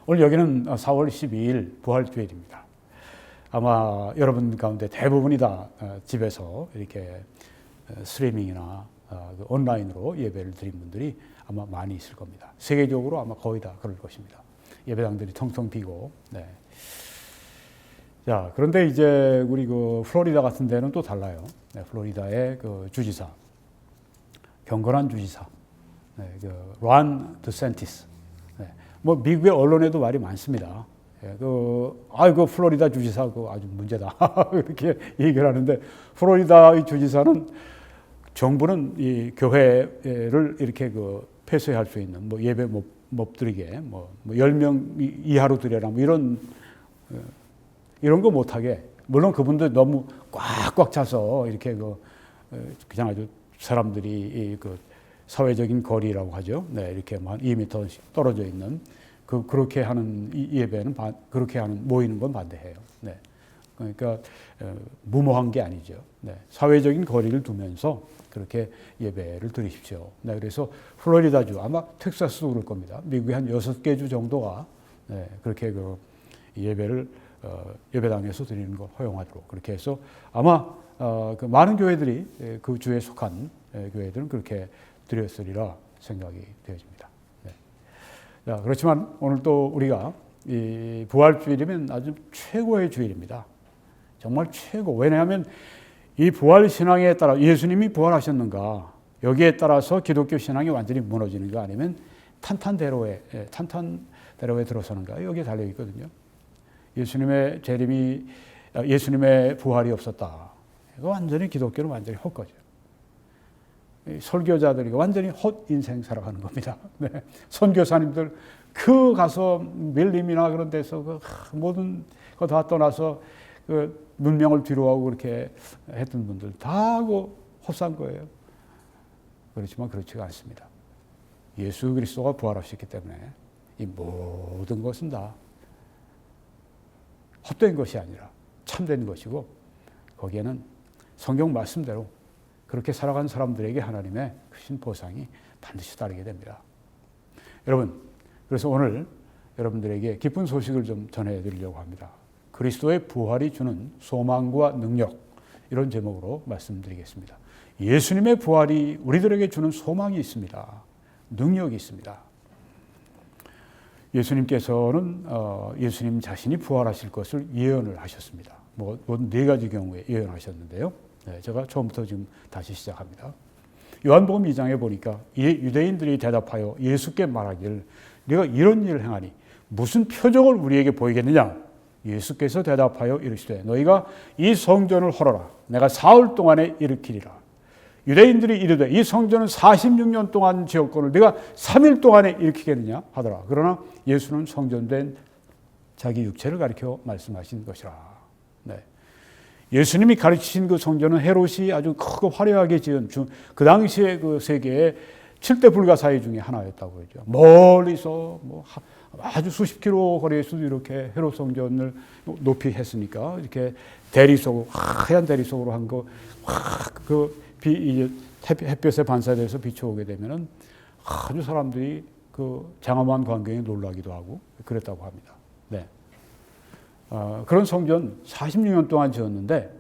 오늘 여기는 4월 12일 부활주일입니다. 아마 여러분 가운데 대부분이 다 집에서 이렇게 스트리밍이나 온라인으로 예배를 드린 분들이 아마 많이 있을 겁니다. 세계적으로 아마 거의 다 그럴 것입니다. 예배당들이 텅텅 비고. 네. 자, 그런데 이제 우리 그 플로리다 같은 데는 또 달라요. 네, 플로리다의 그 주지사, 경건한 주지사, 네, 그 론 드센티스. 네, 뭐 미국의 언론에도 말이 많습니다. 예, 그 플로리다 주지사 그 아주 문제다 이렇게 얘기를 하는데, 플로리다의 주지사는 정부는 이 교회를 이렇게 그 폐쇄할 수 있는 뭐 예배 못 드리게 뭐 10명 이하로 드려라 뭐 이런 거 못하게, 물론 그분들 너무 꽉꽉 차서 이렇게 그냥 아주 사람들이 그 사회적인 거리라고 하죠. 네, 이렇게 한 2m씩 떨어져 있는 그렇게 하는 예배는 그렇게 하는 모이는 건 반대해요. 네. 그러니까 무모한 게 아니죠. 네. 사회적인 거리를 두면서 그렇게 예배를 드리십시오. 네. 그래서 플로리다주, 아마 텍사스도 그럴 겁니다. 미국의 한 6개 주 정도가 네, 그렇게 그 예배를 예배당에서 드리는 걸 허용하도록 그렇게 해서 아마 그 많은 교회들이 그 주에 속한 교회들은 그렇게 드렸으리라 생각이 되어집니다. 네. 자, 그렇지만 오늘 또 우리가 이 부활주일이면 아주 최고의 주일입니다. 정말 최고. 왜냐하면 이 부활 신앙에 따라 예수님이 부활하셨는가, 여기에 따라서 기독교 신앙이 완전히 무너지는가, 아니면 탄탄대로에 들어서는가, 여기에 달려 있거든요. 예수님의 재림이, 예수님의 부활이 없었다. 이거 완전히 기독교는 완전히 헛거죠. 설교자들이 완전히 헛 인생 살아가는 겁니다. 네. 선교사님들 가서 밀림이나 그런 데서 모든 거 다 떠나서 문명을 뒤로하고 그렇게 했던 분들 다 헛산 거예요. 그렇지만 그렇지가 않습니다. 예수 그리스도가 부활하셨기 때문에 이 모든 것은 다 헛된 것이 아니라 참된 것이고, 거기에는 성경 말씀대로 그렇게 살아간 사람들에게 하나님의 크신 보상이 반드시 따르게 됩니다. 여러분, 그래서 오늘 여러분들에게 기쁜 소식을 좀 전해드리려고 합니다. 그리스도의 부활이 주는 소망과 능력, 이런 제목으로 말씀드리겠습니다. 예수님의 부활이 우리들에게 주는 소망이 있습니다. 능력이 있습니다. 예수님께서는 예수님 자신이 부활하실 것을 예언을 하셨습니다. 뭐 4가지 경우에 예언하셨는데요. 네, 제가 처음부터 지금 다시 시작합니다. 요한복음 2장에 보니까 유대인들이 대답하여 예수께 말하기를 네가 이런 일을 행하니 무슨 표적을 우리에게 보이겠느냐? 예수께서 대답하여 이르시되 너희가 이 성전을 헐어라. 내가 사흘 동안에 일으키리라. 유대인들이 이르되 이 성전은 46년 동안 지었거늘 네가 3일 동안에 일으키겠느냐 하더라. 그러나 예수는 성전된 자기 육체를 가리켜 말씀하신 것이라. 네. 예수님이 가르치신 그 성전은 헤롯이 아주 크고 화려하게 지은 그 당시의 그 세계의 7대 불가사의 중에 하나였다고 그러죠. 멀리서 뭐 아주 수십 킬로 거리에서도 이렇게 헤롯 성전을 높이 했으니까 이렇게 대리석으로, 하얀 대리석으로 한 거, 이제 햇볕에 반사돼서 비춰오게 되면은 아주 사람들이 그 장엄한 광경에 놀라기도 하고 그랬다고 합니다. 네. 그런 성전 46년 동안 지었는데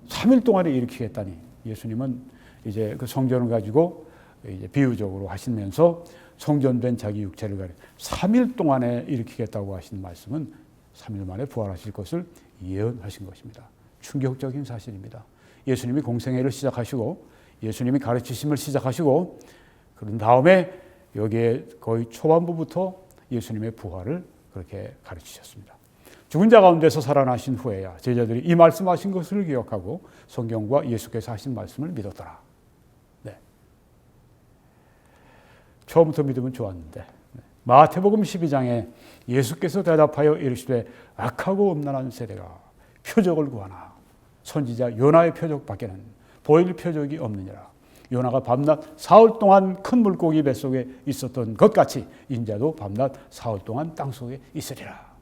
3일 동안에 일으키겠다니, 예수님은 이제 그 성전을 가지고 이제 비유적으로 하시면서 성전된 자기 육체를 가리켜 3일 동안에 일으키겠다고 하신 말씀은 3일 만에 부활하실 것을 예언하신 것입니다. 충격적인 사실입니다. 예수님이 공생애를 시작하시고 예수님이 가르치심을 시작하시고 그런 다음에 여기에 거의 초반부부터 예수님의 부활을 그렇게 가르치셨습니다. 죽은 자 가운데서 살아나신 후에야 제자들이 이 말씀하신 것을 기억하고 성경과 예수께서 하신 말씀을 믿었더라. 네. 처음부터 믿으면 좋았는데, 마태복음 12장에 예수께서 대답하여 이르시되 악하고 음란한 세대가 표적을 구하나 선지자 요나의 표적밖에는 보일 표적이 없느니라. 요나가 밤낮 사흘 동안 큰 물고기 뱃속에 있었던 것 같이 인자도 밤낮 사흘 동안 땅속에 있으리라.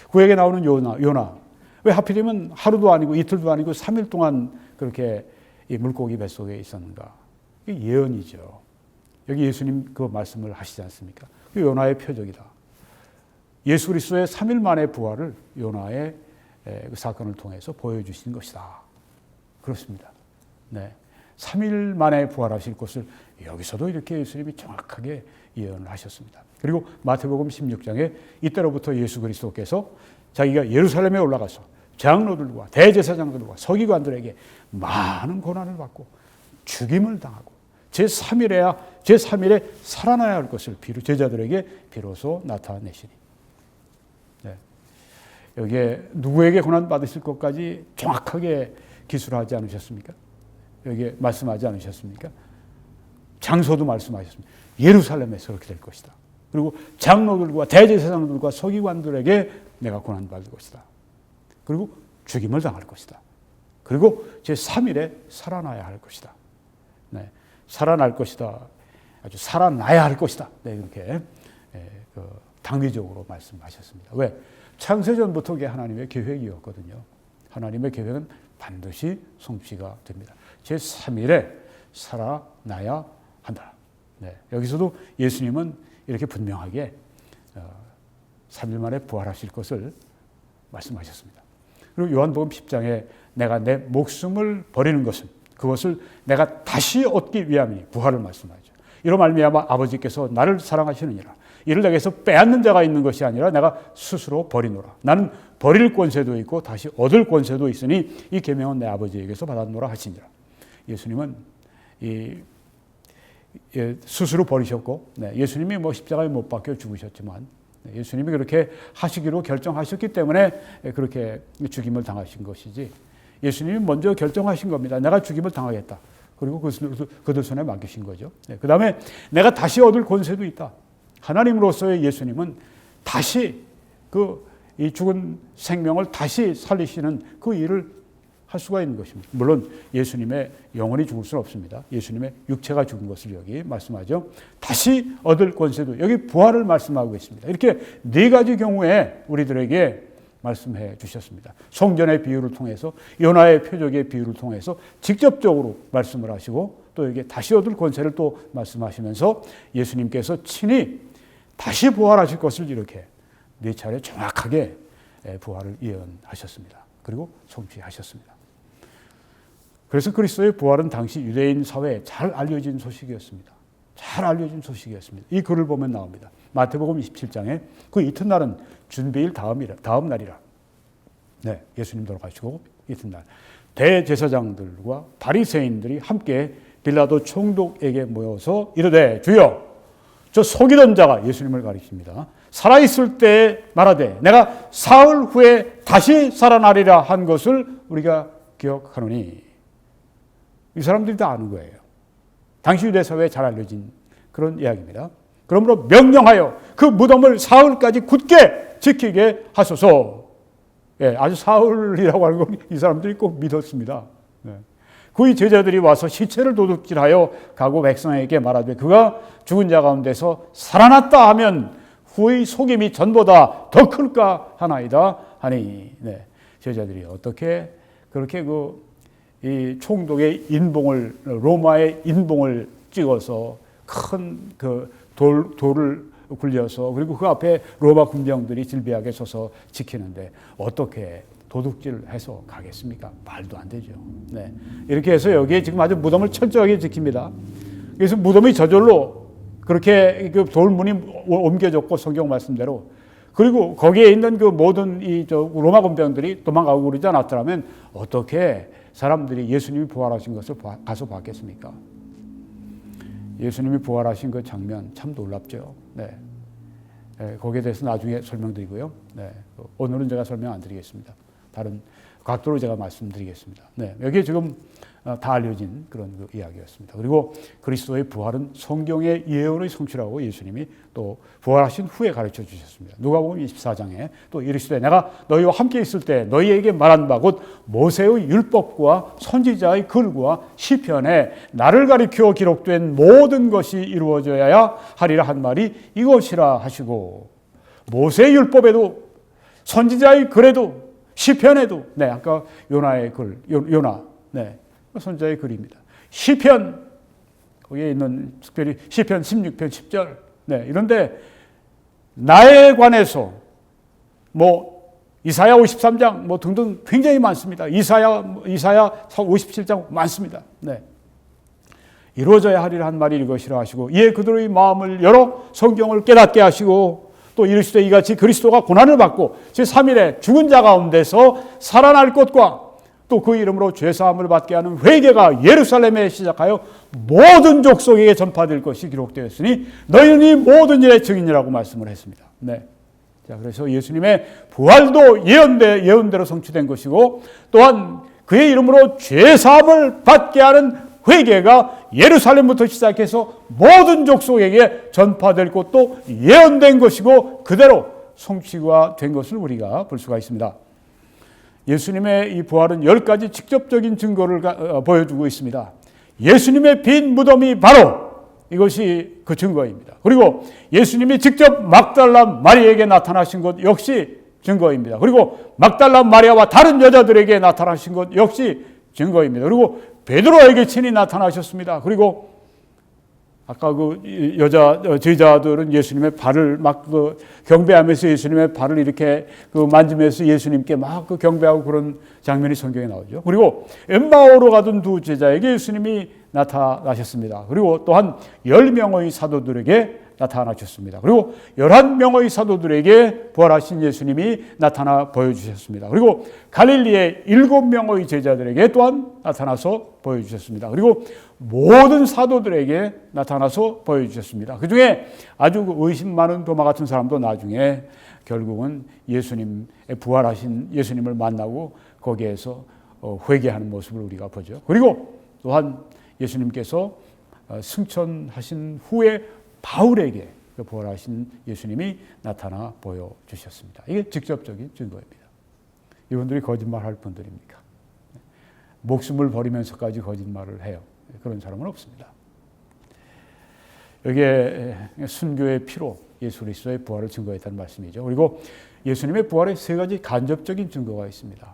구약에 나오는 요나, 왜 하필이면 하루도 아니고 이틀도 아니고 3일 동안 그렇게 이 물고기 뱃속에 있었는가? 이게 예언이죠. 여기 예수님 그 말씀을 하시지 않습니까? 그 요나의 표적이다. 예수 그리스도의 3일 만의 부활을 요나의 그 사건을 통해서 보여주신 것이다. 그렇습니다. 네. 3일 만에 부활하실 것을 여기서도 이렇게 예수님이 정확하게 예언을 하셨습니다. 그리고 마태복음 16장에 이때로부터 예수 그리스도께서 자기가 예루살렘에 올라가서 장로들과 대제사장들과 서기관들에게 많은 고난을 받고 죽임을 당하고 제3일에 살아나야 할 것을 제자들에게 비로소 나타내시니. 네. 여기에 누구에게 고난 받으실 것까지 정확하게 기술하지 않으셨습니까? 여기에 말씀하지 않으셨습니까? 장소도 말씀하셨습니다. 예루살렘에서 그렇게 될 것이다. 그리고 장로들과 대제사장들과 서기관들에게 내가 고난받을 것이다. 그리고 죽임을 당할 것이다. 그리고 제3일에 살아나야 할 것이다. 네. 살아날 것이다. 아주 살아나야 할 것이다. 네, 이렇게 당위적으로 말씀하셨습니다. 왜? 창세전부터 그게 하나님의 계획이었거든요. 하나님의 계획은 반드시 성취가 됩니다. 제3일에 살아나야 한다. 네, 여기서도 예수님은 이렇게 분명하게 3일 만에 부활하실 것을 말씀하셨습니다. 그리고 요한복음 10장에 내가 내 목숨을 버리는 것은 그것을 내가 다시 얻기 위함이니 부활을 말씀하죠. 이로 말미암아 아버지께서 나를 사랑하시느니라. 이를 내게서 빼앗는 자가 있는 것이 아니라 내가 스스로 버리노라. 나는 버릴 권세도 있고 다시 얻을 권세도 있으니 이 계명은 내 아버지에게서 받았노라 하시니라. 예수님은 스스로 버리셨고, 네, 예수님이 십자가에 못 박혀 죽으셨지만 예수님이 그렇게 하시기로 결정하셨기 때문에 그렇게 죽임을 당하신 것이지, 예수님이 먼저 결정하신 겁니다. 내가 죽임을 당하겠다. 그리고 그들 손에 맡기신 거죠. 네, 그 다음에 내가 다시 얻을 권세도 있다. 하나님으로서의 예수님은 다시 이 죽은 생명을 다시 살리시는 그 일을 할 수가 있는 것입니다. 물론 예수님의 영혼이 죽을 수는 없습니다. 예수님의 육체가 죽은 것을 여기 말씀하죠. 다시 얻을 권세도, 여기 부활을 말씀하고 있습니다. 이렇게 네 가지 경우에 우리들에게 말씀해 주셨습니다. 성전의 비유를 통해서, 요나의 표적의 비유를 통해서 직접적으로 말씀을 하시고, 또 여기 다시 얻을 권세를 또 말씀하시면서 예수님께서 친히 다시 부활하실 것을 이렇게 네 차례 정확하게 부활을 예언하셨습니다. 그리고 성취하셨습니다. 그래서 그리스도의 부활은 당시 유대인 사회에 잘 알려진 소식이었습니다. 잘 알려진 소식이었습니다. 이 글을 보면 나옵니다. 마태복음 27장에 그 이튿날은 준비일 다음 날이라. 네, 예수님 돌아가시고 이튿날 대제사장들과 바리새인들이 함께 빌라도 총독에게 모여서 이르되 주여, 저 속이던 자가, 예수님을 가리킵니다, 살아있을 때 말하되 내가 사흘 후에 다시 살아나리라 한 것을 우리가 기억하노니. 이 사람들이 다 아는 거예요. 당시 유대 사회에 잘 알려진 그런 이야기입니다. 그러므로 명령하여 그 무덤을 사흘까지 굳게 지키게 하소서. 예, 아주 사흘이라고 하는 건 이 사람들이 꼭 믿었습니다. 예. 그의 제자들이 와서 시체를 도둑질하여 가고 백성에게 말하되 그가 죽은 자 가운데서 살아났다 하면 후의 속임이 전보다 더 클까 하나이다 하니. 네, 제자들이 어떻게 그렇게 이 총독의 인봉을, 로마의 인봉을 찍어서 큰 돌을 굴려서, 그리고 그 앞에 로마 군병들이 질비하게 서서 지키는데 어떻게 도둑질을 해서 가겠습니까? 말도 안 되죠. 네. 이렇게 해서 여기에 지금 아주 무덤을 철저하게 지킵니다. 그래서 무덤이 저절로 그렇게 돌문이 옮겨졌고, 성경 말씀대로. 그리고 거기에 있는 모든 로마 군병들이 도망가고 그러지 않았더라면 어떻게 사람들이 예수님이 부활하신 것을 가서 봤겠습니까? 예수님이 부활하신 그 장면 참 놀랍죠. 네. 거기에 대해서 나중에 설명드리고요. 네. 오늘은 제가 설명 안 드리겠습니다. 다른 각도로 제가 말씀드리겠습니다. 네. 여기에 지금 다 알려진 그런 이야기였습니다. 그리고 그리스도의 부활은 성경의 예언의 성취라고 예수님이 또 부활하신 후에 가르쳐 주셨습니다. 누가복음 24장에 또 이르시되 내가 너희와 함께 있을 때 너희에게 말한 바 곧 모세의 율법과 선지자의 글과 시편에 나를 가리켜 기록된 모든 것이 이루어져야 하리라 한 말이 이것이라 하시고, 모세의 율법에도 선지자의 글에도 시편에도, 네, 아까 요나의 글, 요나, 네, 선지자의 글입니다. 시편, 거기에 있는 특별히 시편 16편 10절, 네, 이런데 나에 관해서 뭐 이사야 53장 뭐 등등 굉장히 많습니다. 이사야 57장 많습니다. 네. 이루어져야 하리라 한 말이 이것이라 하시고 이에 그들의 마음을 열어 성경을 깨닫게 하시고 또 이르시되 이같이 그리스도가 고난을 받고 제3일에 죽은 자 가운데서 살아날 것과 또 그 이름으로 죄사함을 받게 하는 회개가 예루살렘에 시작하여 모든 족속에게 전파될 것이 기록되었으니 너희는 이 모든 일의 증인이라고 말씀을 했습니다. 네. 자, 그래서 예수님의 부활도 예언대로 성취된 것이고 또한 그의 이름으로 죄사함을 받게 하는 회개가 예루살렘부터 시작해서 모든 족속에게 전파될 것도 예언된 것이고 그대로 성취가 된 것을 우리가 볼 수가 있습니다. 예수님의 이 부활은 10가지 직접적인 증거를 보여주고 있습니다. 예수님의 빈 무덤이 바로 이것이 그 증거입니다. 그리고 예수님이 직접 막달라 마리아에게 나타나신 것 역시 증거입니다. 그리고 막달라 마리아와 다른 여자들에게 나타나신 것 역시 증거입니다. 그리고 베드로에게 친히 나타나셨습니다. 그리고 아까 그 여자 제자들은 예수님의 발을 막 그 경배하면서 예수님의 발을 이렇게 그 만지면서 예수님께 막 그 경배하고 그런 장면이 성경에 나오죠. 그리고 엠마오로 가던 두 제자에게 예수님이 나타나셨습니다. 그리고 또한 10명의 사도들에게 나타나셨습니다. 그리고 11명의 사도들에게 부활하신 예수님이 나타나 보여주셨습니다. 그리고 갈릴리의 7명의 제자들에게 또한 나타나서 보여주셨습니다. 그리고 모든 사도들에게 나타나서 보여주셨습니다. 그 중에 아주 의심 많은 도마 같은 사람도 나중에 결국은 예수님의 부활하신 예수님을 만나고 거기에서 회개하는 모습을 우리가 보죠. 그리고 또한 예수님께서 승천하신 후에 바울에게 부활하신 예수님이 나타나 보여주셨습니다. 이게 직접적인 증거입니다. 이분들이 거짓말할 분들입니까? 목숨을 버리면서까지 거짓말을 해요. 그런 사람은 없습니다. 여기에 순교의 피로 예수 그리스도의 부활을 증거했다는 말씀이죠. 그리고 예수님의 부활에 3가지 간접적인 증거가 있습니다.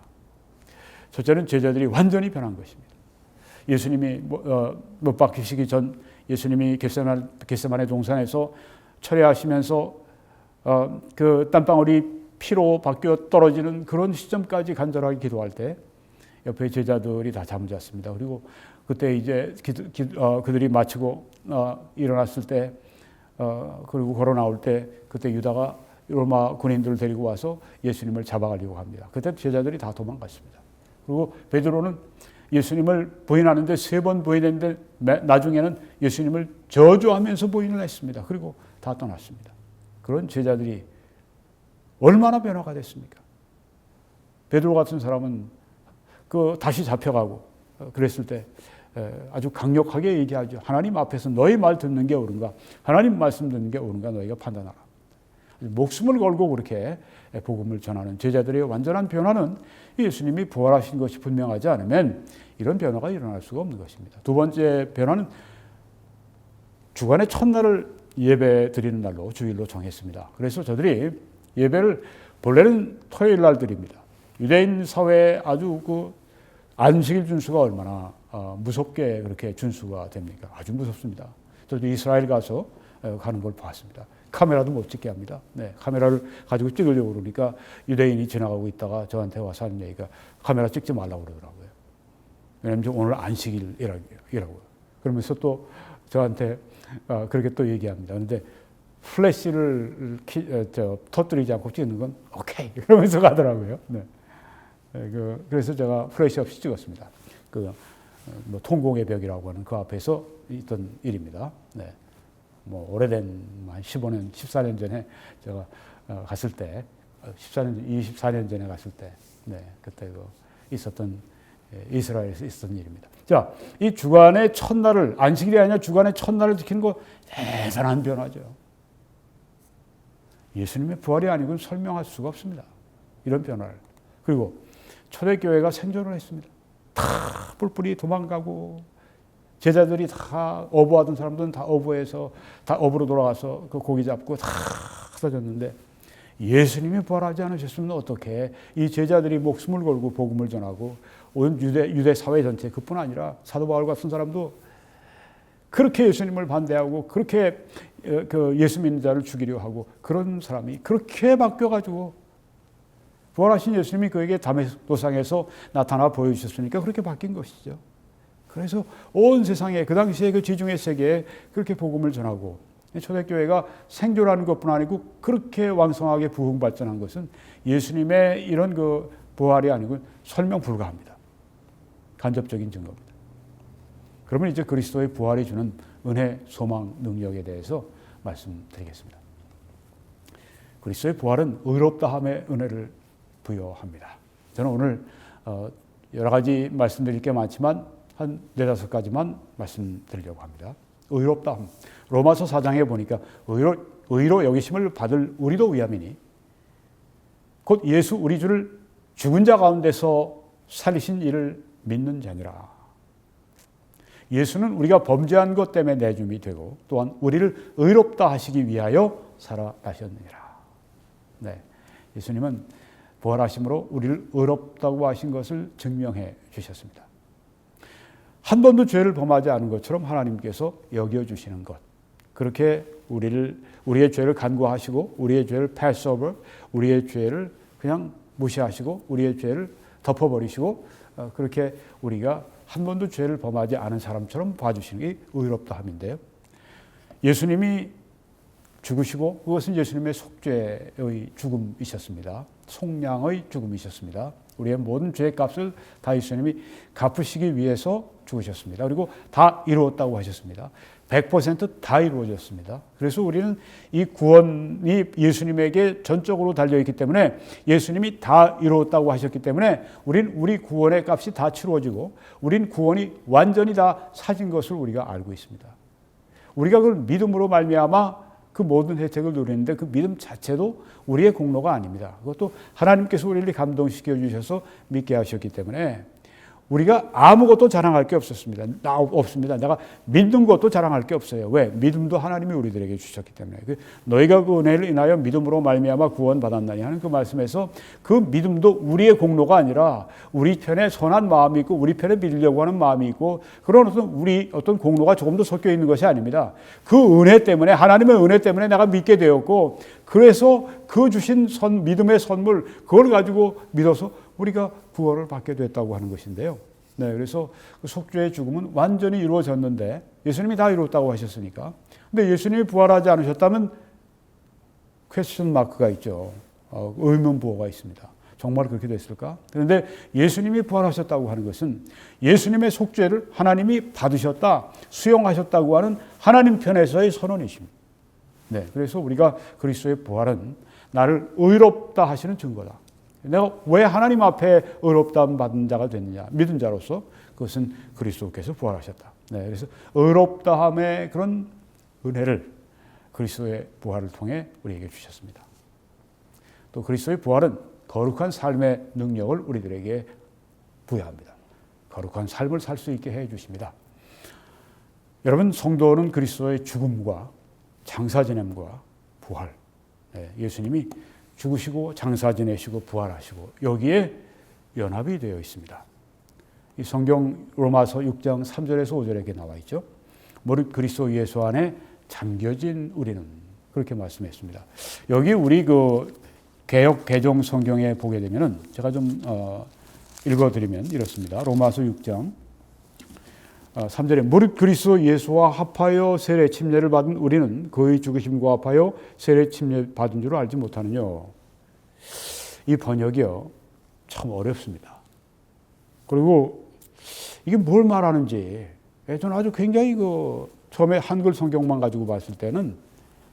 첫째는 제자들이 완전히 변한 것입니다. 예수님이 못 박히시기 전 예수님이 겟세마네 동산에서 철회하시면서 그 땀방울이 피로 바뀌어 떨어지는 그런 시점까지 간절하게 기도할 때 옆에 제자들이 다 잠을 잤습니다. 그리고 그때 이제 그들이 마치고 일어났을 때 그리고 걸어 나올 때 그때 유다가 로마 군인들을 데리고 와서 예수님을 잡아가려고 합니다. 그때 제자들이 다 도망갔습니다. 그리고 베드로는 예수님을 부인하는데 3번 부인했는데 나중에는 예수님을 저주하면서 부인을 했습니다. 그리고 다 떠났습니다. 그런 제자들이 얼마나 변화가 됐습니까? 베드로 같은 사람은 다시 잡혀가고 그랬을 때 아주 강력하게 얘기하죠. 하나님 앞에서 너희 말 듣는 게 옳은가? 하나님 말씀 듣는 게 옳은가? 너희가 판단하라. 목숨을 걸고 그렇게 복음을 전하는 제자들의 완전한 변화는 예수님이 부활하신 것이 분명하지 않으면 이런 변화가 일어날 수가 없는 것입니다. 두 번째 변화는 주간의 첫날을 예배 드리는 날로 주일로 정했습니다. 그래서 저들이 예배를 본래는 토요일 날 드립니다. 유대인 사회에 아주 그 안식일 준수가 얼마나 무섭게 그렇게 준수가 됩니까? 아주 무섭습니다. 저도 이스라엘 가서 가는 걸 봤습니다. 카메라도 못 찍게 합니다. 네, 카메라를 가지고 찍으려고 그러니까 유대인이 지나가고 있다가 저한테 와서 하는 얘기가 카메라 찍지 말라고 그러더라고요. 왜냐하면 오늘 안식일이라고요. 그러면서 또 저한테 그렇게 또 얘기합니다. 그런데 플래시를 터뜨리지 않고 찍는 건 오케이 그러면서 가더라고요. 네. 그래서 제가 플래시 없이 찍었습니다. 뭐 통공의 벽이라고 하는 그 앞에서 있던 일입니다. 네. 뭐 오래된 한 15년, 14년 전에 제가 갔을 때, 24년 전에 갔을 때, 네, 그때 있었던 이스라엘에서 있었던 일입니다. 자, 이 주간의 첫날을 안식일이 아니라 주간의 첫날을 지키는 거 대단한 변화죠. 예수님의 부활이 아니고는 설명할 수가 없습니다. 이런 변화를. 그리고 초대교회가 생존을 했습니다. 다 뿔뿔이 도망가고 제자들이 다 어부하던 사람들은 다 어부해서 다 어부로 돌아가서 그 고기 잡고 다 사졌는데 예수님이 부활하지 않으셨으면 어떻게 이 제자들이 목숨을 걸고 복음을 전하고 온 유대 사회 전체 그뿐 아니라 사도 바울 같은 사람도 그렇게 예수님을 반대하고 그렇게 그 예수 믿는 자를 죽이려 하고 그런 사람이 그렇게 바뀌어가지고 부활하신 예수님이 그에게 다메섹도상에서 나타나 보여주셨으니까 그렇게 바뀐 것이죠. 그래서 온 세상에 그 당시에 그 지중해 세계에 그렇게 복음을 전하고 초대교회가 생존하는 것뿐 아니고 그렇게 왕성하게 부흥 발전한 것은 예수님의 이런 그 부활이 아니고 설명 불가합니다. 간접적인 증거입니다. 그러면 이제 그리스도의 부활이 주는 은혜, 소망, 능력에 대해서 말씀드리겠습니다. 그리스도의 부활은 의롭다함의 은혜를 부여합니다. 저는 오늘 여러 가지 말씀드릴 게 많지만 한 4-5가지만 말씀드리려고 합니다. 의롭다함. 로마서 4장에 보니까 의로 여기심을 받을 우리도 위함이니 곧 예수 우리 주를 죽은 자 가운데서 살리신 이를 믿는 자니라. 예수는 우리가 범죄한 것 때문에 내줌이 되고 또한 우리를 의롭다 하시기 위하여 살아나셨느니라. 네, 예수님은 부활하심으로 우리를 의롭다고 하신 것을 증명해 주셨습니다. 한 번도 죄를 범하지 않은 것처럼 하나님께서 여겨주시는 것. 그렇게 우리의 죄를 간구하시고 우리의 죄를 pass over, 우리의 죄를 그냥 무시하시고 우리의 죄를 덮어버리시고 그렇게 우리가 한 번도 죄를 범하지 않은 사람처럼 봐주시는 게 의롭다함인데요. 예수님이 죽으시고 그것은 예수님의 속죄의 죽음이셨습니다. 속량의 죽음이셨습니다. 우리의 모든 죄의 값을 다 예수님이 갚으시기 위해서 죽으셨습니다. 그리고 다 이루었다고 하셨습니다. 100%다 이루어졌습니다. 그래서 우리는 이 구원이 예수님에게 전적으로 달려있기 때문에 예수님이 다 이루었다고 하셨기 때문에 우리 구원의 값이 다 치루어지고 우린 구원이 완전히 다 사진 것을 우리가 알고 있습니다. 우리가 그걸 믿음으로 말미암아 그 모든 혜택을 누리는데 그 믿음 자체도 우리의 공로가 아닙니다. 그것도 하나님께서 우리를 감동시켜 주셔서 믿게 하셨기 때문에 우리가 아무것도 자랑할 게 없습니다. 내가 믿는 것도 자랑할 게 없어요. 왜? 믿음도 하나님이 우리들에게 주셨기 때문에. 너희가 그 은혜를 인하여 믿음으로 말미암아 구원받았나니 하는 그 말씀에서 그 믿음도 우리의 공로가 아니라 우리 편에 선한 마음이 있고 우리 편에 믿으려고 하는 마음이 있고 그런 어떤 공로가 조금 더 섞여 있는 것이 아닙니다. 그 은혜 때문에 하나님의 은혜 때문에 내가 믿게 되었고 그래서 그 주신 믿음의 선물 그걸 가지고 믿어서 우리가 구원을 받게 됐다고 하는 것인데요. 네, 그래서 그 속죄의 죽음은 완전히 이루어졌는데 예수님이 다 이루었다고 하셨으니까. 근데 예수님이 부활하지 않으셨다면 퀘스천 마크가 있죠. 의문부호가 있습니다. 정말 그렇게 됐을까? 그런데 예수님이 부활하셨다고 하는 것은 예수님의 속죄를 하나님이 받으셨다, 수용하셨다고 하는 하나님 편에서의 선언이십니다. 네, 그래서 우리가 그리스도의 부활은 나를 의롭다 하시는 증거다. 내가 왜 하나님 앞에 의롭다함 받은 자가 됐느냐? 믿은 자로서 그것은 그리스도께서 부활하셨다. 네, 그래서 의롭다함의 그런 은혜를 그리스도의 부활을 통해 우리에게 주셨습니다. 또 그리스도의 부활은 거룩한 삶의 능력을 우리들에게 부여합니다. 거룩한 삶을 살 수 있게 해 주십니다. 여러분, 성도는 그리스도의 죽음과 장사 지냄과 부활, 네, 예수님이 죽으시고 장사 지내시고 부활하시고 여기에 연합이 되어 있습니다. 이 성경 로마서 6장 3절에서 5절에 이렇게 나와 있죠. 무릇 그리스도 예수 안에 잠겨진 우리는 그렇게 말씀했습니다. 여기 우리 그 개역 개정 성경에 보게 되면은 제가 좀 읽어드리면 이렇습니다. 로마서 6장 3절에 무릇 그리스도 예수와 합하여 세례 침례를 받은 우리는 그의 죽으심과 합하여 세례 침례 받은 줄 알지 못하느냐. 이 번역이요 참 어렵습니다. 그리고 이게 뭘 말하는지 저는 아주 굉장히 처음에 한글 성경만 가지고 봤을 때는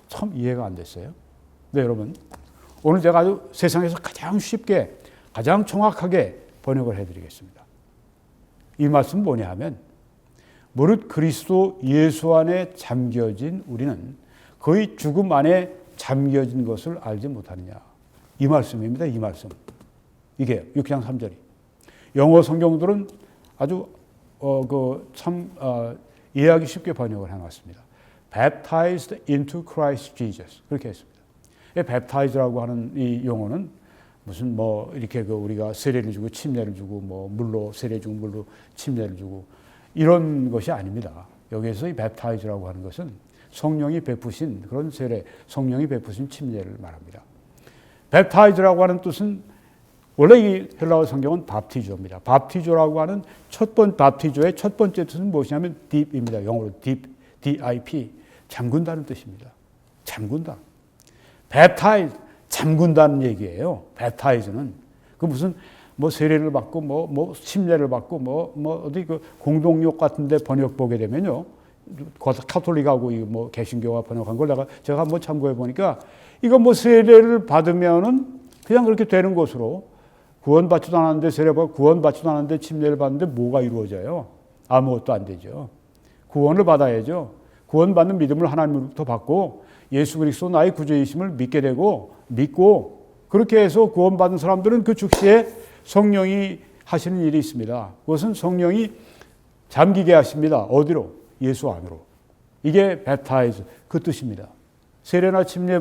참 이해가 안 됐어요. 네, 여러분 오늘 제가 아주 세상에서 가장 쉽게 가장 정확하게 번역을 해드리겠습니다. 이 말씀 뭐냐 하면 무릇 그리스도 예수 안에 잠겨진 우리는 그의 죽음 안에 잠겨진 것을 알지 못하느냐. 이 말씀입니다. 이 말씀. 이게 6장 3절이. 영어 성경들은 아주 이해하기 쉽게 번역을 해놨습니다. Baptized into Christ Jesus. 그렇게 했습니다. baptize라고 하는 이 용어는 무슨 이렇게 우리가 세례를 주고 침례를 주고 물로 세례 주고 물로 침례를 주고 이런 것이 아닙니다. 여기에서 이 baptize라고 하는 것은 성령이 베푸신 그런 세례, 성령이 베푸신 침례를 말합니다. baptize라고 하는 뜻은 원래 이 헬라어 성경은 밥티조입니다. 밥티조라고 하는 밥티조의 첫 번째 뜻은 무엇이냐면 deep입니다. 영어로 deep, D-I-P, 잠근다는 뜻입니다. 잠근다. baptize, 잠근다는 얘기예요. baptize는 그 무슨 뭐 세례를 받고 뭐 침례를 받고 뭐 어디 그 공동욕 같은데 번역 보게 되면요, 카톨릭하고 뭐 개신교가 번역한 걸 제가 한번 참고해 보니까 이거 뭐 세례를 받으면은 그냥 그렇게 되는 것으로, 구원받지도 않았는데 세례받고 구원받지도 않았는데 침례를 받는데 뭐가 이루어져요? 아무것도 안 되죠. 구원을 받아야죠. 구원받는 믿음을 하나님으로부터 받고 예수 그리스도 나의 구주이심을 믿고 그렇게 해서 구원받은 사람들은 그 즉시에 성령이 하시는 일이 있습니다. 그것은 성령이 잠기게 하십니다. 어디로? 예수 안으로. 이게 baptize, 그 뜻입니다. 세례나 침례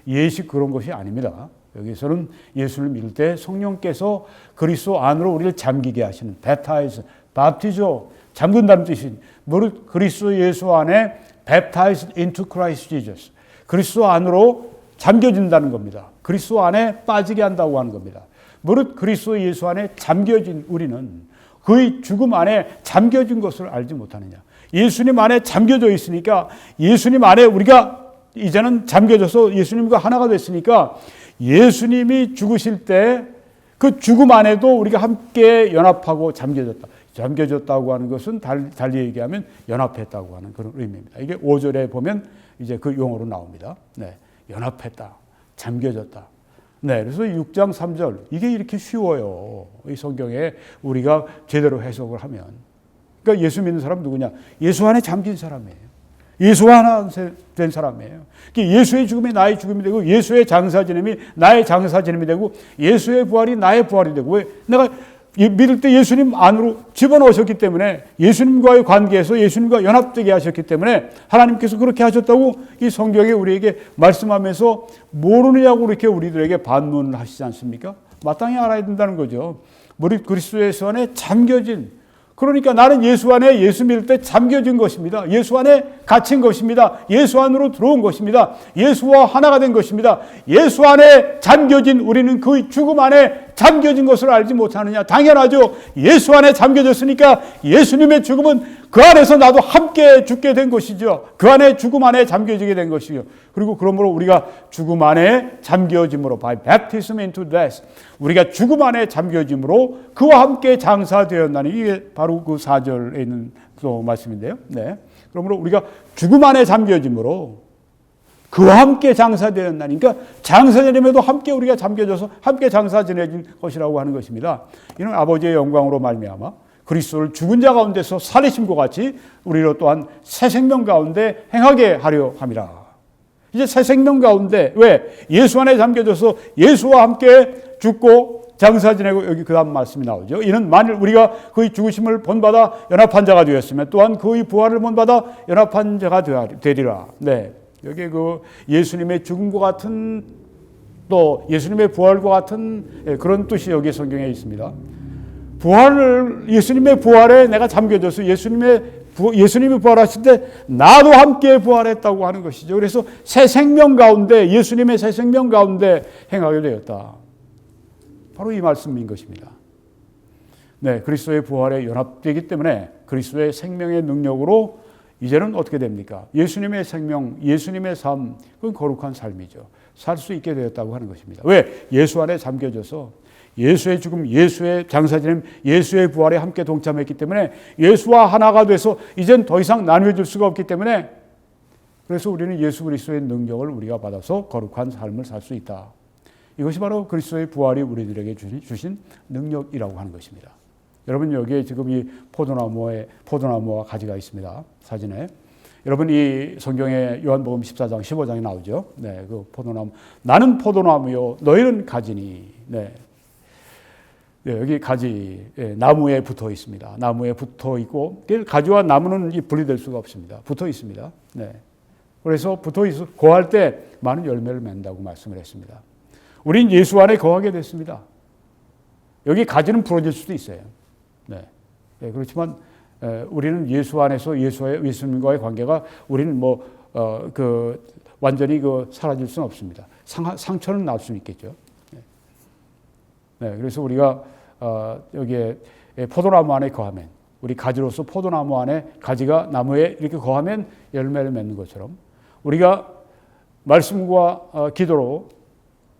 예식 그런 것이 아닙니다. 여기서는 예수를 믿을 때 성령께서 그리스도 안으로 우리를 잠기게 하시는 baptize, 밥티조, 잠근다는 뜻이 무릇 그리스도 예수 안에 baptized into Christ Jesus, 그리스도 안으로 잠겨진다는 겁니다. 그리스도 안에 빠지게 한다고 하는 겁니다. 무릇 그리스도 예수 안에 잠겨진 우리는 그의 죽음 안에 잠겨진 것을 알지 못하느냐. 예수님 안에 잠겨져 있으니까, 예수님 안에 우리가 이제는 잠겨져서 예수님과 하나가 됐으니까 예수님이 죽으실 때 그 죽음 안에도 우리가 함께 연합하고 잠겨졌다. 잠겨졌다고 하는 것은 달리 얘기하면 연합했다고 하는 그런 의미입니다. 이게 5절에 보면 이제 그 용어로 나옵니다. 네, 연합했다, 잠겨졌다. 네, 그래서 6장 3절, 이게 이렇게 쉬워요. 이 성경에 우리가 제대로 해석을 하면. 그러니까 예수 믿는 사람 누구냐? 예수 안에 잠긴 사람이에요. 예수 하나 된 사람이에요. 예수의 죽음이 나의 죽음이 되고, 예수의 장사지냄이 나의 장사지냄이 되고, 예수의 부활이 나의 부활이 되고, 왜? 내가 믿을 때 예수님 안으로 집어넣으셨기 때문에, 예수님과의 관계에서 예수님과 연합되게 하셨기 때문에 하나님께서 그렇게 하셨다고 이 성경에 우리에게 말씀하면서 모르느냐고 이렇게 우리들에게 반문을 하시지 않습니까? 마땅히 알아야 된다는 거죠. 우리 그리스도 예수 안에 잠겨진, 그러니까 나는 예수 안에, 예수 믿을 때 잠겨진 것입니다. 예수 안에 갇힌 것입니다. 예수 안으로 들어온 것입니다. 예수와 하나가 된 것입니다. 예수 안에 잠겨진 우리는 그 죽음 안에 잠겨진 것을 알지 못하느냐? 당연하죠. 예수 안에 잠겨졌으니까 예수님의 죽음은 그 안에서 나도 함께 죽게 된 것이죠. 그 안에 죽음 안에 잠겨지게 된 것이죠. 그리고 그러므로 우리가 죽음 안에 잠겨짐으로, by baptism into death, 우리가 죽음 안에 잠겨짐으로 그와 함께 장사되었나니, 이게 바로 그 4절에 있는 또 말씀인데요. 네. 그러므로 우리가 죽음 안에 잠겨짐으로 그와 함께 장사되었나니, 그러니까 장사지냄에도 함께 우리가 잠겨져서 함께 장사 지내진 것이라고 하는 것입니다. 이는 아버지의 영광으로 말미암아 그리스도를 죽은 자 가운데서 살리심과 같이 우리로 또한 새 생명 가운데 행하게 하려 함이라. 이제 새 생명 가운데, 왜? 예수 안에 잠겨져서 예수와 함께 죽고 장사 지내고, 여기 그 다음 말씀이 나오죠. 이는 만일 우리가 그의 죽으심을 본받아 연합한 자가 되었으면 또한 그의 부활을 본받아 연합한 자가 되리라. 네. 여기 그 예수님의 죽음과 같은, 또 예수님의 부활과 같은 그런 뜻이 여기 성경에 있습니다. 예수님의 부활에 내가 잠겨져서 예수님이 부활하실 때 나도 함께 부활했다고 하는 것이죠. 그래서 새 생명 가운데, 예수님의 새 생명 가운데 행하게 되었다. 바로 이 말씀인 것입니다. 네, 그리스도의 부활에 연합되기 때문에 그리스도의 생명의 능력으로 이제는 어떻게 됩니까? 예수님의 생명, 예수님의 삶, 그건 거룩한 삶이죠. 살 수 있게 되었다고 하는 것입니다. 왜? 예수 안에 잠겨져서 예수의 죽음, 예수의 장사지냄, 예수의 부활에 함께 동참했기 때문에 예수와 하나가 돼서 이젠 더 이상 나누어질 수가 없기 때문에, 그래서 우리는 예수 그리스도의 능력을 우리가 받아서 거룩한 삶을 살 수 있다. 이것이 바로 그리스도의 부활이 우리들에게 주신 능력이라고 하는 것입니다. 여러분, 여기에 지금 이 포도나무와 가지가 있습니다. 사진에. 여러분, 이 성경에 요한복음 14장 15장에 나오죠. 네, 그 포도나무. 나는 포도나무요, 너희는 가지니. 네. 네, 여기 가지, 나무에 붙어 있습니다. 나무에 붙어 있고, 가지와 나무는 분리될 수가 없습니다. 붙어 있습니다. 네. 그래서 붙어 있어 거할 때 많은 열매를 맺는다고 말씀을 했습니다. 우린 예수 안에 거하게 됐습니다. 여기 가지는 부러질 수도 있어요. 네. 네, 그렇지만 우리는 예수 안에서 예수님과의 관계가, 우리는 완전히 사라질 수는 없습니다. 상처는 날 수는 있겠죠. 네. 네, 그래서 우리가 여기에 포도나무 안에 거하면, 우리 가지로서 포도나무 안에 가지가 나무에 이렇게 거하면 열매를 맺는 것처럼, 우리가 말씀과 기도로,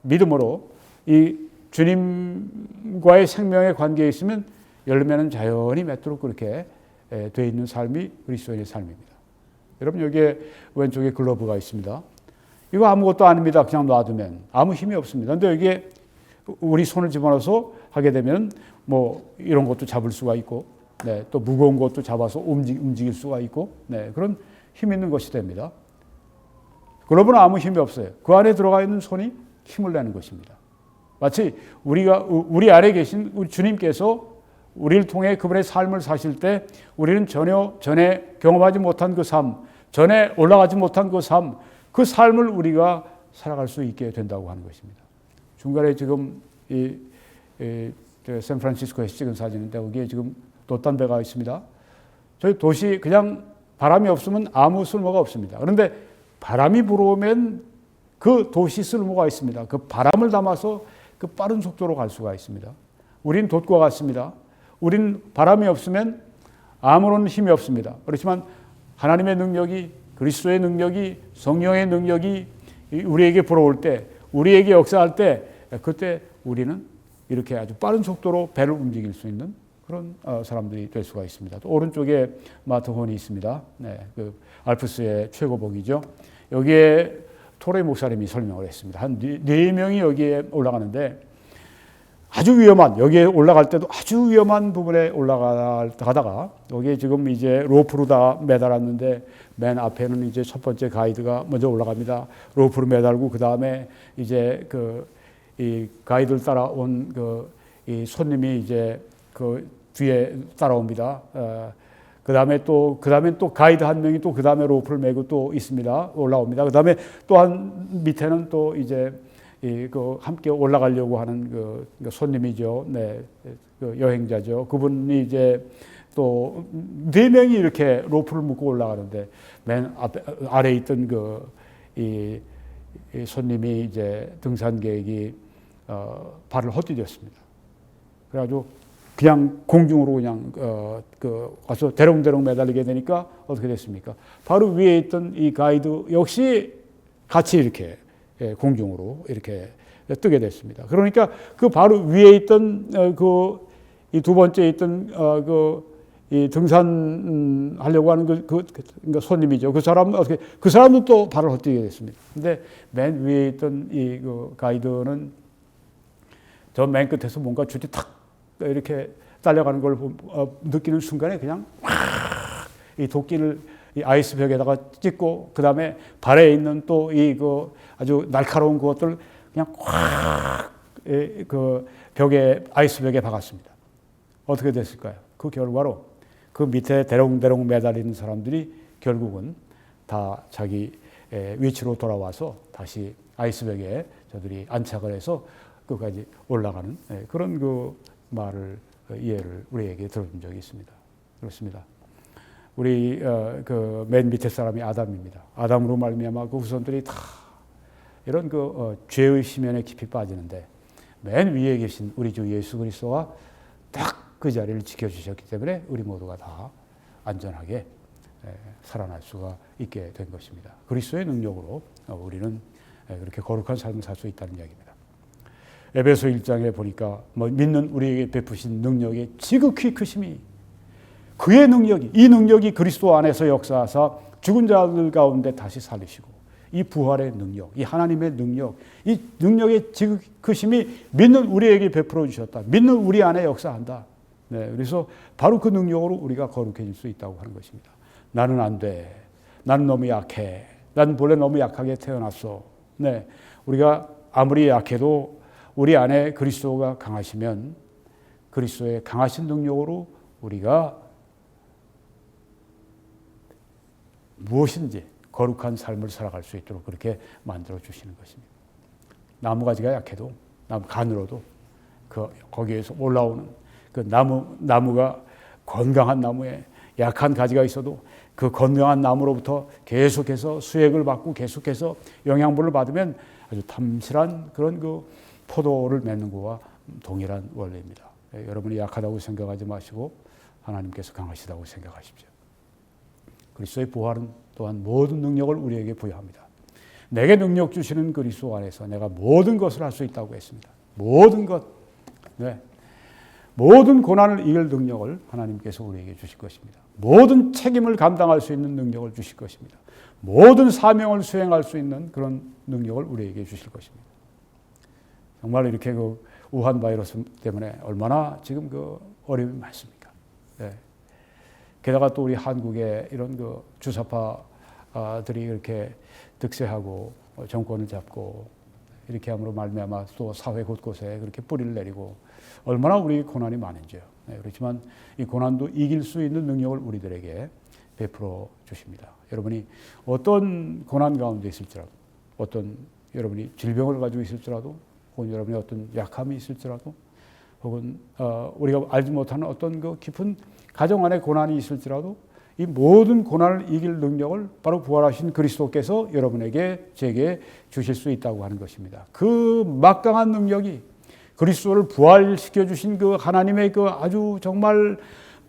믿음으로 이 주님과의 생명의 관계에 있으면 열매는 자연히 맺도록 그렇게 되어 있는 삶이 그리스도인의 삶입니다. 여러분, 여기에 왼쪽에 글러브가 있습니다. 이거 아무것도 아닙니다. 그냥 놔두면 아무 힘이 없습니다. 근데 여기에 우리 손을 집어넣어서 하게 되면 뭐 이런 것도 잡을 수가 있고, 네, 또 무거운 것도 잡아서 움직일 수가 있고, 네, 그런 힘 있는 것이 됩니다. 글러브는 아무 힘이 없어요. 그 안에 들어가 있는 손이 힘을 내는 것입니다. 마치 우리 안에 계신 우리 주님께서 우리를 통해 그분의 삶을 사실 때 우리는 전에 경험하지 못한 그 삶, 전에 올라가지 못한 그 삶, 그 삶을 우리가 살아갈 수 있게 된다고 하는 것입니다. 중간에 지금 샌프란시스코에서 찍은 사진인데 거기에 지금 돛담배가 있습니다. 저희 도시 그냥 바람이 없으면 아무 쓸모가 없습니다. 그런데 바람이 불어오면 그 도시 쓸모가 있습니다. 그 바람을 담아서 그 빠른 속도로 갈 수가 있습니다. 우린 돛과 같습니다. 우린 바람이 없으면 아무런 힘이 없습니다. 그렇지만 하나님의 능력이, 그리스도의 능력이, 성령의 능력이 우리에게 불어올 때, 우리에게 역사할 때, 그때 우리는 이렇게 아주 빠른 속도로 배를 움직일 수 있는 그런 사람들이 될 수가 있습니다. 또 오른쪽에 마트혼이 있습니다. 네, 그 알프스의 최고봉이죠. 여기에 토레 목사님이 설명을 했습니다. 한 4명이 여기에 올라가는데 아주 위험한, 여기에 올라갈 때도 아주 위험한 부분에 올라가다가 여기에 지금 이제 로프로 다 매달았는데 맨 앞에는 이제 첫 번째 가이드가 먼저 올라갑니다. 로프로 매달고 그 다음에 이제 이 가이드를 따라온 이 손님이 이제 그 뒤에 따라옵니다. 그 다음에 또 가이드 한 명이 또 그 다음에 로프를 메고 또 있습니다. 올라옵니다. 그 다음에 또한 밑에는 또 이제 함께 올라가려고 하는 그 손님이죠. 네, 그 여행자죠. 그분이 이제 또 4명이 이렇게 로프를 묶고 올라가는데 맨 아래 있던 이 손님이 이제 등산객이 발을 헛디뎠습니다. 그래가지고 그냥 공중으로 그냥 가서 대롱대롱 매달리게 되니까 어떻게 됐습니까? 바로 위에 있던 이 가이드 역시 같이 이렇게 공중으로 이렇게 뜨게 됐습니다. 그러니까 그 바로 위에 있던 이 두 번째 있던 이 등산하려고 하는 그러니까 손님이죠. 그 사람도 또 발을 헛디게 됐습니다. 근데 맨 위에 있던 이 가이드는 저 맨 끝에서 뭔가 줄이 탁 이렇게 딸려가는 걸 느끼는 순간에 그냥 이 도끼를 이 아이스벽에다가 찍고 그 다음에 발에 있는 또 아주 날카로운 것들 그냥 그 아이스벽에 박았습니다. 어떻게 됐을까요? 그 결과로 그 밑에 대롱대롱 매달리는 사람들이 결국은 다 자기 위치로 돌아와서 다시 아이스벽에 저들이 안착을 해서 끝까지 올라가는 그런 말을 이해를 우리에게 들어준 적이 있습니다. 그렇습니다. 우리 맨 밑에 사람이 아담입니다. 아담으로 말미암아 그 후손들이 다 이런 죄의 심연에 깊이 빠지는데 맨 위에 계신 우리 주 예수 그리스도가 딱 그 자리를 지켜주셨기 때문에 우리 모두가 다 안전하게 살아날 수가 있게 된 것입니다. 그리스도의 능력으로 우리는 그렇게 거룩한 삶을 살 수 있다는 이야기입니다. 에베소 1장에 보니까 믿는 우리에게 베푸신 능력의 지극히 크심이 그의 능력이, 이 능력이 그리스도 안에서 역사하사 죽은 자들 가운데 다시 살리시고 이 부활의 능력, 이 하나님의 능력, 이 능력의 지극히 크심이 믿는 우리에게 베풀어 주셨다. 믿는 우리 안에 역사한다. 네, 그래서 바로 그 능력으로 우리가 거룩해질 수 있다고 하는 것입니다. 나는 안 돼. 나는 너무 약해. 난 본래 너무 약하게 태어났어. 네, 우리가 아무리 약해도 우리 안에 그리스도가 강하시면 그리스도의 강하신 능력으로 우리가 무엇인지 거룩한 삶을 살아갈 수 있도록 그렇게 만들어 주시는 것입니다. 나무가지가 약해도 가늘어도 거기에서 올라오는 그 나무가 건강한 나무에 약한 가지가 있어도 그 건강한 나무로부터 계속해서 수액을 받고 계속해서 영양분을 받으면 아주 탐실한 그런 포도를 맺는 것과 동일한 원리입니다. 여러분이 약하다고 생각하지 마시고 하나님께서 강하시다고 생각하십시오. 그리스도의 부활은 또한 모든 능력을 우리에게 부여합니다. 내게 능력 주시는 그리스도 안에서 내가 모든 것을 할 수 있다고 했습니다. 모든 것, 네. 모든 고난을 이길 능력을 하나님께서 우리에게 주실 것입니다. 모든 책임을 감당할 수 있는 능력을 주실 것입니다. 모든 사명을 수행할 수 있는 그런 능력을 우리에게 주실 것입니다. 정말 이렇게 그 우한 바이러스 때문에 얼마나 지금 그 어려움이 많습니까? 네. 게다가 또 우리 한국에 이런 그 주사파들이 이렇게 득세하고 정권을 잡고 이렇게 함으로 말미암아 또 사회 곳곳에 그렇게 뿌리를 내리고 얼마나 우리 고난이 많은지요. 네, 그렇지만 이 고난도 이길 수 있는 능력을 우리들에게 베풀어 주십니다. 여러분이 어떤 고난 가운데 있을지라도, 어떤 여러분이 질병을 가지고 있을지라도, 혹은 여러분이 어떤 약함이 있을지라도, 혹은 우리가 알지 못하는 어떤 그 깊은 가정 안에 고난이 있을지라도 이 모든 고난을 이길 능력을 바로 부활하신 그리스도께서 여러분에게 제게 주실 수 있다고 하는 것입니다. 그 막강한 능력이 그리스도를 부활시켜 주신 그 하나님의 그 아주 정말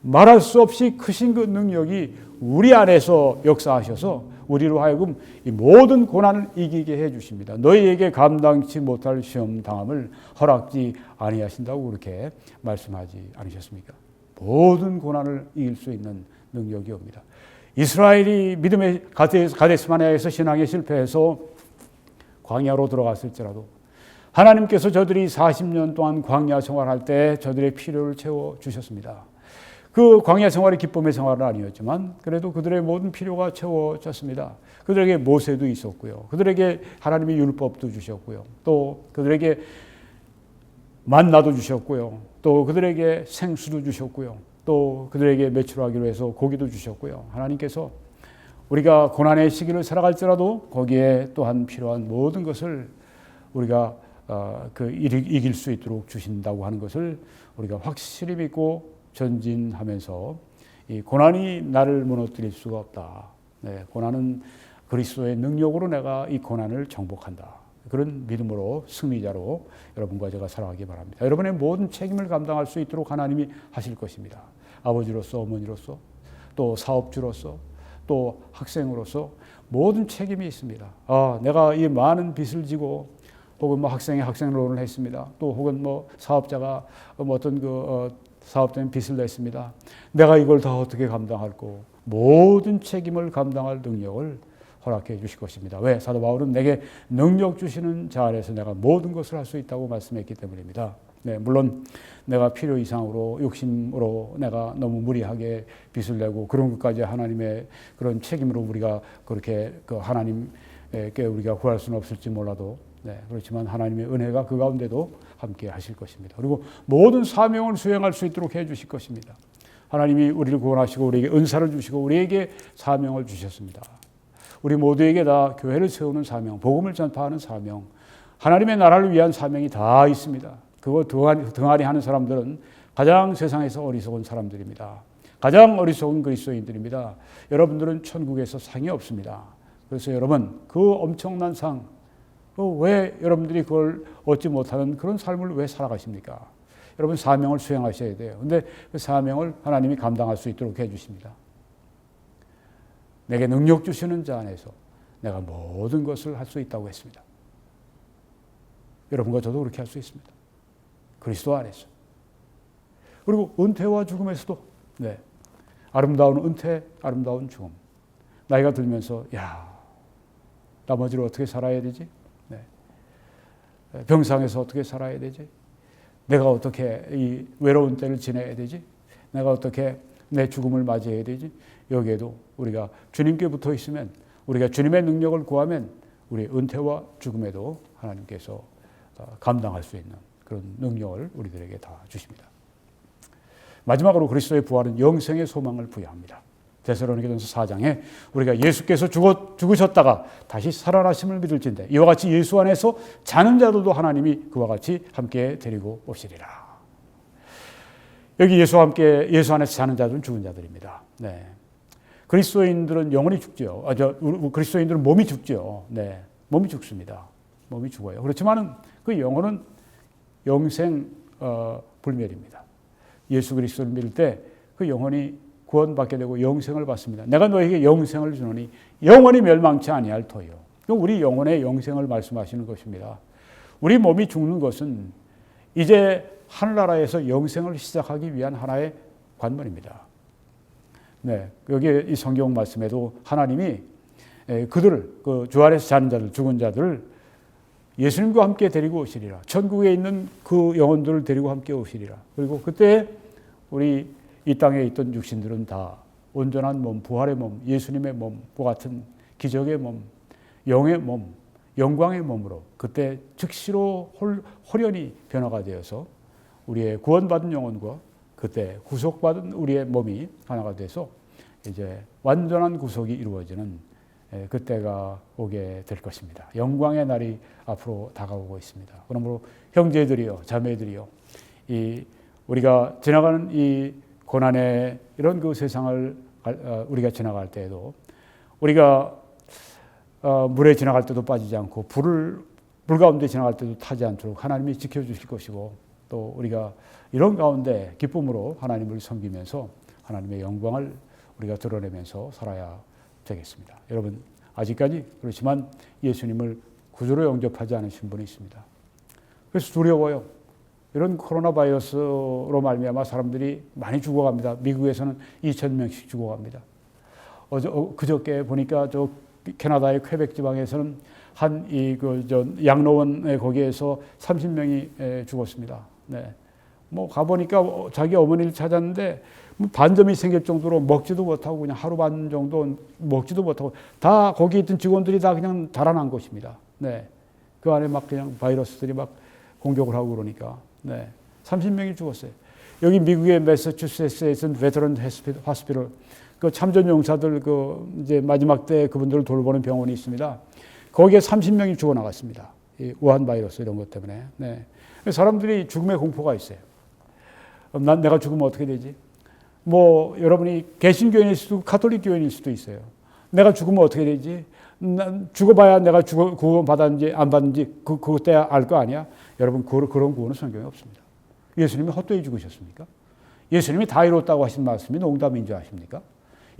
말할 수 없이 크신 그 능력이 우리 안에서 역사하셔서 우리로 하여금 이 모든 고난을 이기게 해 주십니다. 너희에게 감당치 못할 시험 당함을 허락지 아니하신다고 그렇게 말씀하지 않으셨습니까? 모든 고난을 이길 수 있는 능력이 옵니다. 이스라엘이 믿음의 가데스마네아에서 신앙에 실패해서 광야로 들어갔을지라도 하나님께서 저들이 40년 동안 광야 생활할 때 저들의 필요를 채워주셨습니다. 그 광야 생활이 기쁨의 생활은 아니었지만 그래도 그들의 모든 필요가 채워졌습니다. 그들에게 모세도 있었고요. 그들에게 하나님의 율법도 주셨고요. 또 그들에게 만나도 주셨고요. 또 그들에게 생수도 주셨고요. 또 그들에게 매출하기로 해서 고기도 주셨고요. 하나님께서 우리가 고난의 시기를 살아갈지라도 거기에 또한 필요한 모든 것을 우리가 이길 수 있도록 주신다고 하는 것을 우리가 확실히 믿고 전진하면서 이 고난이 나를 무너뜨릴 수가 없다. 네, 고난은 그리스도의 능력으로 내가 이 고난을 정복한다. 그런 믿음으로 승리자로 여러분과 제가 살아가기 바랍니다. 여러분의 모든 책임을 감당할 수 있도록 하나님이 하실 것입니다. 아버지로서, 어머니로서, 또 사업주로서, 또 학생으로서 모든 책임이 있습니다. 내가 이 많은 빚을 지고 혹은 뭐 학생이 학생론을 했습니다. 또 혹은 뭐 사업자가 어떤 사업 때문에 빚을 냈습니다. 내가 이걸 다 어떻게 감당할고 모든 책임을 감당할 능력을 허락해 주실 것입니다. 왜? 사도 바울은 내게 능력 주시는 자 안에서 내가 모든 것을 할 수 있다고 말씀했기 때문입니다. 네, 물론 내가 필요 이상으로 욕심으로 내가 너무 무리하게 빚을 내고 그런 것까지 하나님의 그런 책임으로 우리가 그렇게 하나님께 우리가 구할 수는 없을지 몰라도 네, 그렇지만 하나님의 은혜가 그 가운데도 함께 하실 것입니다. 그리고 모든 사명을 수행할 수 있도록 해 주실 것입니다. 하나님이 우리를 구원하시고 우리에게 은사를 주시고 우리에게 사명을 주셨습니다. 우리 모두에게 다 교회를 세우는 사명, 복음을 전파하는 사명, 하나님의 나라를 위한 사명이 다 있습니다. 그거 등한히 하는 사람들은 가장 세상에서 어리석은 사람들입니다. 가장 어리석은 그리스도인들입니다. 여러분들은 천국에서 상이 없습니다. 그래서 여러분 그 엄청난 상, 왜 여러분들이 그걸 얻지 못하는 그런 삶을 왜 살아가십니까? 여러분 사명을 수행하셔야 돼요. 그런데 그 사명을 하나님이 감당할 수 있도록 해주십니다. 내게 능력 주시는 자 안에서 내가 모든 것을 할 수 있다고 했습니다. 여러분과 저도 그렇게 할 수 있습니다. 그리스도 안에서. 그리고 은퇴와 죽음에서도 네, 아름다운 은퇴, 아름다운 죽음. 나이가 들면서 나머지를 어떻게 살아야 되지? 네. 병상에서 어떻게 살아야 되지? 내가 어떻게 이 외로운 때를 지내야 되지? 내가 어떻게 내 죽음을 맞이해야 되지? 여기에도 우리가 주님께 붙어 있으면 우리가 주님의 능력을 구하면 우리 은퇴와 죽음에도 하나님께서 감당할 수 있는 그런 능력을 우리들에게 다 주십니다. 마지막으로 그리스도의 부활은 영생의 소망을 부여합니다. 데살로니가전서 4장에 우리가 예수께서 죽으셨다가 다시 살아나심을 믿을진대 이와 같이 예수 안에서 자는 자들도 하나님이 그와 같이 함께 데리고 오시리라. 여기 예수와 함께 예수 안에서 자는 자들은 죽은 자들입니다. 네. 그리스도인들은 영혼이 죽죠. 그리스도인들은 몸이 죽죠. 네. 몸이 죽습니다. 몸이 죽어요. 그렇지만은 그 영혼은 영생 불멸입니다. 예수 그리스도를 믿을 때 그 영혼이 구원받게 되고 영생을 받습니다. 내가 너에게 영생을 주노니 영원히 멸망치 아니할 터요. 우리 영혼의 영생을 말씀하시는 것입니다. 우리 몸이 죽는 것은 이제 하늘나라에서 영생을 시작하기 위한 하나의 관문입니다. 네, 여기 이 성경 말씀에도 하나님이 그들을 그 주 안에서 자는 자들, 죽은 자들을 예수님과 함께 데리고 오시리라. 천국에 있는 그 영혼들을 데리고 함께 오시리라. 그리고 그때 우리 이 땅에 있던 육신들은 다 온전한 몸, 부활의 몸, 예수님의 몸과 같은 기적의 몸, 영의 몸, 영광의 몸으로 그때 즉시로 홀연히 변화가 되어서 우리의 구원받은 영혼과 그때 구속받은 우리의 몸이 하나가 돼서 이제 완전한 구속이 이루어지는 그때가 오게 될 것입니다. 영광의 날이 앞으로 다가오고 있습니다. 그러므로 형제들이요, 자매들이요, 이 우리가 지나가는 이 고난의 이런 그 세상을 우리가 지나갈 때에도 우리가 물에 지나갈 때도 빠지지 않고 불 가운데 지나갈 때도 타지 않도록 하나님이 지켜주실 것이고 또 우리가 이런 가운데 기쁨으로 하나님을 섬기면서 하나님의 영광을 우리가 드러내면서 살아야 되겠습니다. 여러분 아직까지 그렇지만 예수님을 구주로 영접하지 않으신 분이 있습니다. 그래서 두려워요. 이런 코로나 바이러스로 말미암아 사람들이 많이 죽어갑니다. 미국에서는 2,000명씩 죽어갑니다. 그저께 보니까 저 캐나다의 퀘벡 지방에서는 한 양로원 거기에서 30명이 죽었습니다. 네. 뭐 가보니까 자기 어머니를 찾았는데 반점이 생길 정도로 먹지도 못하고 그냥 하루 반 정도 먹지도 못하고 다 거기 있던 직원들이 다 그냥 달아난 것입니다. 네. 그 안에 막 그냥 바이러스들이 막 공격을 하고 그러니까. 네. 30명이 죽었어요. 여기 미국의 매사추세츠에 있는 베테런 호스피털, 그 참전 용사들 이제 마지막 때 그분들을 돌보는 병원이 있습니다. 거기에 30명이 죽어 나갔습니다. 이 우한 바이러스 이런 것 때문에. 네. 사람들이 죽음의 공포가 있어요. 난 내가 죽으면 어떻게 되지? 뭐 여러분이 개신교인일 수도 있고 가톨릭 교인일 수도 있어요. 내가 죽으면 어떻게 되지? 난 죽어봐야 내가 구원 받았는지 안 받는지 그때 알 거 아니야? 여러분 그런 구원은 성경에 없습니다. 예수님이 헛되이 죽으셨습니까? 예수님이 다 이뤘다고 하신 말씀이 농담인 줄 아십니까?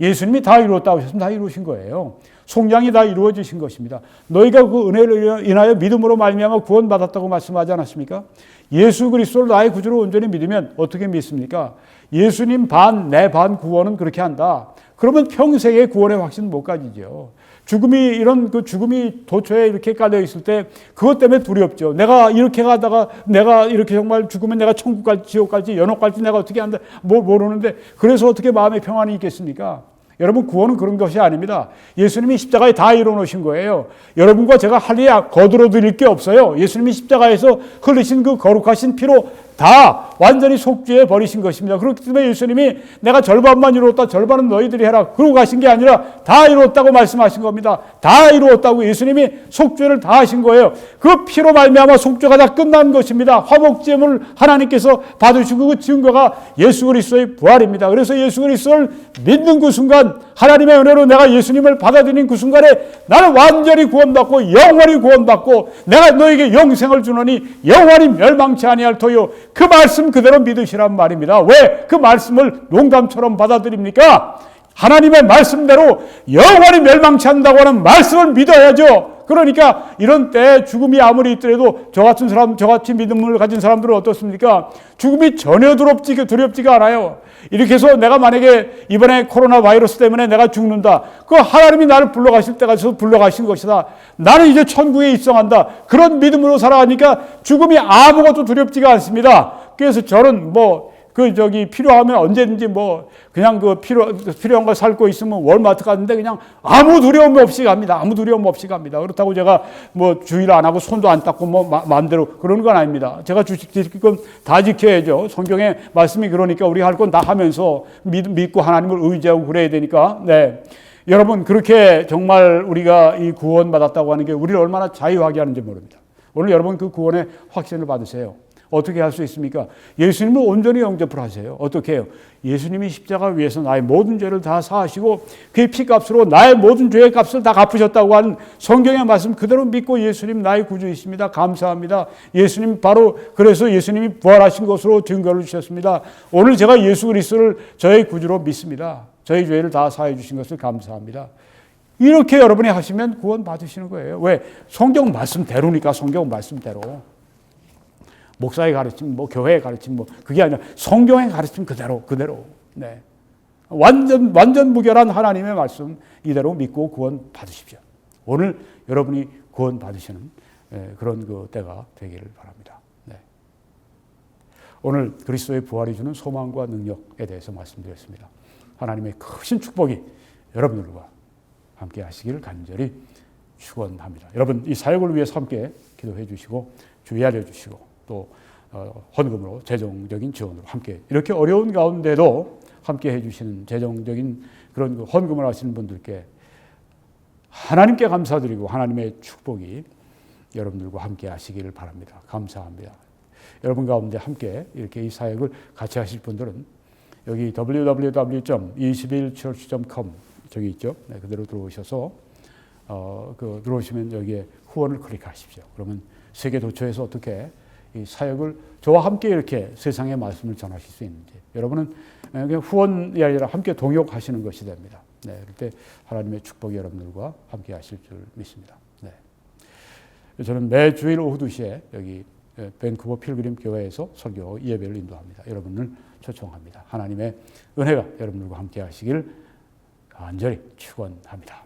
예수님이 다 이뤘다고 하셨으면 다 이루신 거예요. 속량이 다 이루어지신 것입니다. 너희가 그 은혜를 인하여 믿음으로 말미암아 구원받았다고 말씀하지 않았습니까? 예수 그리스도를 나의 구주로 온전히 믿으면 어떻게 믿습니까? 예수님 반, 내 반 구원은 그렇게 한다. 그러면 평생의 구원의 확신은 못 가지죠. 죽음이 도처에 이렇게 깔려 있을 때 그것 때문에 두렵죠. 내가 이렇게 가다가 내가 이렇게 정말 죽으면 내가 천국 갈지 지옥 갈지 연옥 갈지 내가 어떻게 한다 모르는데 그래서 어떻게 마음의 평안이 있겠습니까? 여러분 구원은 그런 것이 아닙니다. 예수님이 십자가에 다 이뤄놓으신 거예요. 여러분과 제가 할 일이 거두어 드릴 게 없어요. 예수님이 십자가에서 흘리신 그 거룩하신 피로 다 완전히 속죄해 버리신 것입니다. 그렇기 때문에 예수님이 내가 절반만 이루었다. 절반은 너희들이 해라. 그러고 가신 게 아니라 다 이루었다고 말씀하신 겁니다. 다 이루었다고 예수님이 속죄를 다 하신 거예요. 그 피로 말미암아 속죄가 다 끝난 것입니다. 화목제물을 하나님께서 받으시고 그 증거가 예수 그리스도의 부활입니다. 그래서 예수 그리스도를 믿는 그 순간 하나님의 은혜로 내가 예수님을 받아들인 그 순간에 나는 완전히 구원받고 영원히 구원받고 내가 너에게 영생을 주노니 영원히 멸망치 아니할 터요. 그 말씀 그대로 믿으시란 말입니다. 왜 그 말씀을 농담처럼 받아들입니까? 하나님의 말씀대로 영원히 멸망치 않는다고 하는 말씀을 믿어야죠. 그러니까 이런 때 죽음이 아무리 있더라도 저같이 믿음을 가진 사람들은 어떻습니까? 죽음이 전혀 두렵지가 않아요. 이렇게 해서 내가 만약에 이번에 코로나 바이러스 때문에 내가 죽는다. 그 하나님이 나를 불러가실 때가 있어서 불러가신 것이다. 나는 이제 천국에 입성한다. 그런 믿음으로 살아가니까 죽음이 아무것도 두렵지가 않습니다. 그래서 저는 필요하면 언제든지 그냥 필요한 거 살고 있으면 월마트 갔는데 그냥 아무 두려움 없이 갑니다. 아무 두려움 없이 갑니다. 그렇다고 제가 주의를 안 하고 손도 안 닦고 마음대로 그러는 건 아닙니다. 제가 지킬 건 다 지켜야죠. 성경에 말씀이 그러니까 우리 할 건 다 하면서 믿고 하나님을 의지하고 그래야 되니까. 네. 여러분, 그렇게 정말 우리가 이 구원 받았다고 하는 게 우리를 얼마나 자유하게 하는지 모릅니다. 오늘 여러분 그 구원의 확신을 받으세요. 어떻게 할 수 있습니까? 예수님을 온전히 영접을 하세요. 어떻게 해요? 예수님이 십자가 위에서 나의 모든 죄를 다 사하시고 그의 피값으로 나의 모든 죄의 값을 다 갚으셨다고 하는 성경의 말씀 그대로 믿고 예수님 나의 구주이십니다. 감사합니다. 예수님 바로 그래서 예수님이 부활하신 것으로 증거를 주셨습니다. 오늘 제가 예수 그리스도를 저의 구주로 믿습니다. 저의 죄를 다 사해 주신 것을 감사합니다. 이렇게 여러분이 하시면 구원 받으시는 거예요. 왜? 성경 말씀대로니까. 성경 말씀대로. 목사의 가르침, 교회의 가르침, 그게 아니라 성경의 가르침 그대로. 네. 완전 무결한 하나님의 말씀 이대로 믿고 구원 받으십시오. 오늘 여러분이 구원 받으시는 그런 그 때가 되기를 바랍니다. 네. 오늘 그리스도의 부활이 주는 소망과 능력에 대해서 말씀드렸습니다. 하나님의 크신 축복이 여러분들과 함께 하시기를 간절히 축원합니다. 여러분 이 사역을 위해서 함께 기도해 주시고 주의 알려주시고 또 헌금으로 재정적인 지원으로 함께 이렇게 어려운 가운데도 함께 해주시는 재정적인 그런 그 헌금을 하시는 분들께 하나님께 감사드리고 하나님의 축복이 여러분들과 함께 하시기를 바랍니다. 감사합니다. 여러분 가운데 함께 이렇게 이 사역을 같이 하실 분들은 여기 www.21church.com 저기 있죠. 네, 그대로 들어오셔서 들어오시면 여기에 후원을 클릭하십시오. 그러면 세계 도처에서 어떻게 이 사역을 저와 함께 이렇게 세상의 말씀을 전하실 수 있는지 여러분은 그냥 후원이 아니라 함께 동역하시는 것이 됩니다. 네, 그때 하나님의 축복이 여러분들과 함께 하실 줄 믿습니다. 네. 저는 매 주일 오후 2시에 여기 밴쿠버 필그림 교회에서 설교 예배를 인도합니다. 여러분을 초청합니다. 하나님의 은혜가 여러분들과 함께 하시길 간절히 축원합니다.